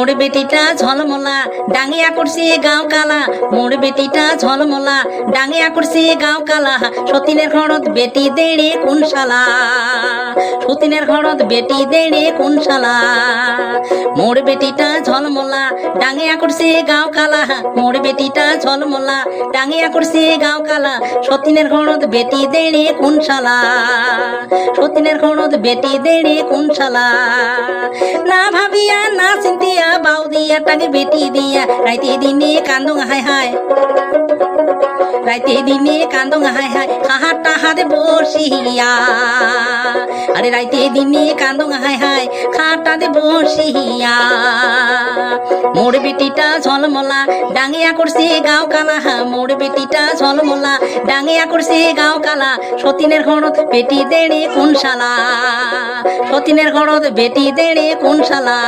মোর বেটিটা ঝলমলা ডাঙিয়া করছে গাঁও কালা, মোর বেটিটা ঝলমলা ডাঙিয়া করছে গাঁও কালা। সতীনের ঘরত বেটি দেড়ে কোন শালা, সতীনের ঘরত বেটি দেড়ে কোন শালা। মোর বেটিটা ঝলমলা ডাঙিয়া করছে গাঁও কালা, মোর বেটিটা ঝলমলা ডাঙিয়া করছে গাঁও কালা। সতীনের ঘরত বেটি দেড়ে কোন শালা, সতীনের ঘরত বেটি দেড়ে কোন শালা। না ভাবিয়া না চিন্তিয়া বাউ দিয়া টাকে বেটি দিয়া, রাইতে দিনে কান্দং হায় হায়, রাইতে দিনে কান্দং হায় হায় হাহার টাহারে বসিয়া। আরে রাইতে দিনে কান্দং হায় হায় খাটাতে বসিয়া। মোর বেটিটা ঝলমলা ডাঙিয়া করছে গাঁও কালা, মোর বেটিটা ঝলমলা ডাঙিয়া করছে গাঁও কালা। সতীনের ঘরত বেটি দেড়ে কোন শালা, সতীনের ঘরত বেটি দেড়ে কোন শালা।